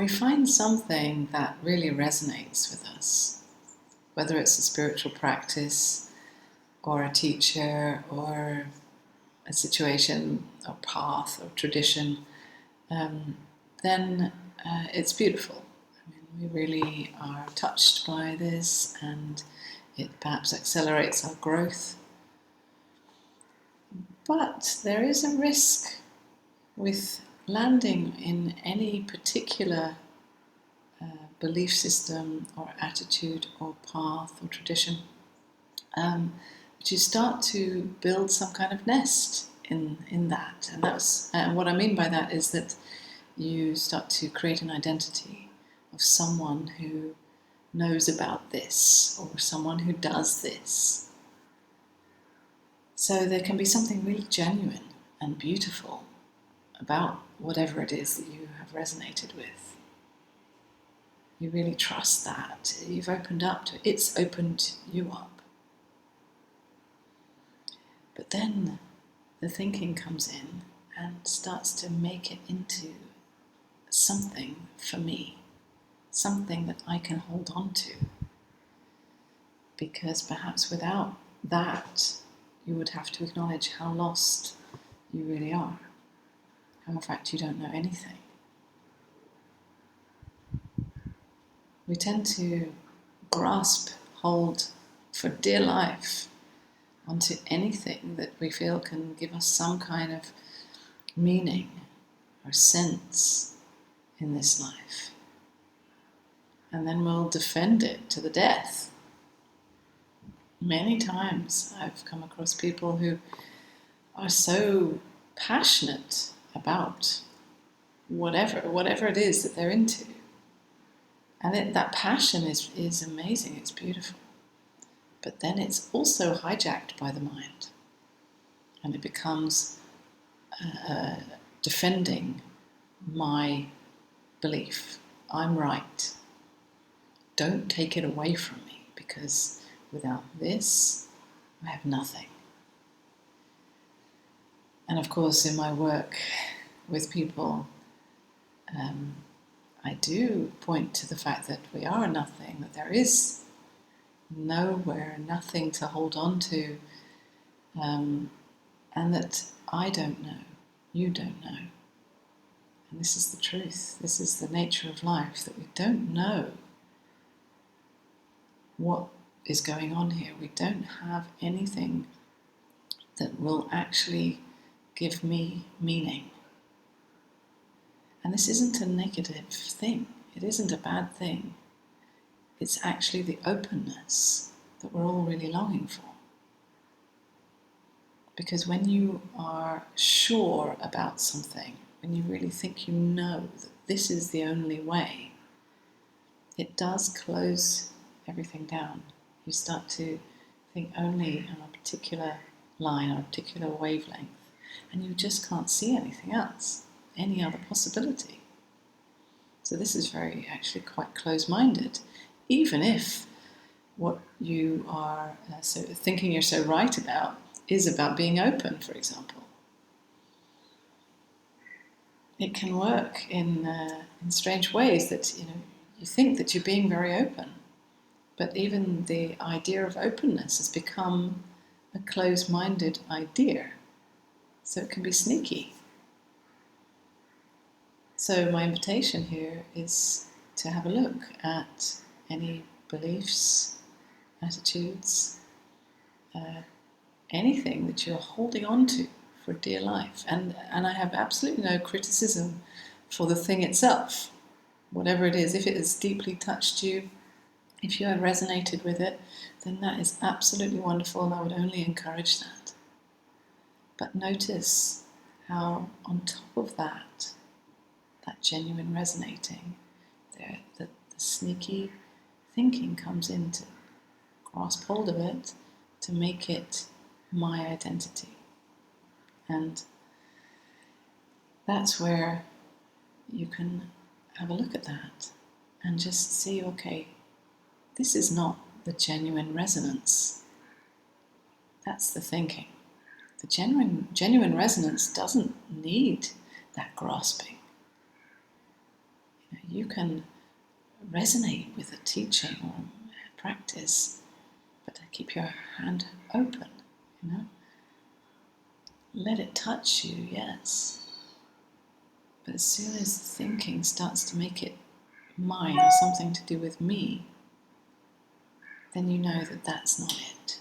we find something that really resonates with us, whether it's a spiritual practice or a teacher or a situation or path or tradition, then it's beautiful. I mean, we really are touched by this, and it perhaps accelerates our growth. But there is a risk with landing in any particular belief system or attitude or path or tradition, but you start to build some kind of nest in that. And what I mean by that is that you start to create an identity of someone who knows about this or someone who does this. So there can be something really genuine and beautiful about whatever it is that you have resonated with. You really trust that. You've opened up to it. It's opened you up. But then the thinking comes in and starts to make it into something for me, something that I can hold on to. Because perhaps without that, you would have to acknowledge how lost you really are. How in fact you don't know anything. We tend to grasp hold for dear life onto anything that we feel can give us some kind of meaning or sense in this life. And then we'll defend it to the death. Many times I've come across people who are so passionate about whatever it is that they're into. And that passion is amazing, it's beautiful. But then it's also hijacked by the mind. And it becomes defending my belief. I'm right. Don't take it away from me, because without this, I have nothing. And of course, in my work with people, I do point to the fact that we are nothing, that there is nowhere, nothing to hold on to, and that I don't know, you don't know. And this is the truth, this is the nature of life, that we don't know what is going on here. We don't have anything that will actually give me meaning. And this isn't a negative thing. It isn't a bad thing. It's actually the openness that we're all really longing for. Because when you are sure about something, when you really think you know that this is the only way, it does close everything down. You start to think only on a particular line, on a particular wavelength, and you just can't see anything else, any other possibility. So this is actually quite close-minded, even if what you are thinking you're so right about is about being open, for example. It can work in strange ways that you think that you're being very open, but even the idea of openness has become a closed-minded idea, so it can be sneaky. So my invitation here is to have a look at any beliefs, attitudes, anything that you're holding on to for dear life. And I have absolutely no criticism for the thing itself, whatever it is. If it has deeply touched you, if you have resonated with it, then that is absolutely wonderful, and I would only encourage that. But notice how on top of that genuine resonating, the sneaky thinking comes in to grasp hold of it, to make it my identity. And that's where you can have a look at that and just see, okay, this is not the genuine resonance. That's the thinking. The genuine resonance doesn't need that grasping. You can resonate with a teaching or a practice, but keep your hand open, you know. Let it touch you, yes. But as soon as thinking starts to make it mine or something to do with me, then you know that that's not it.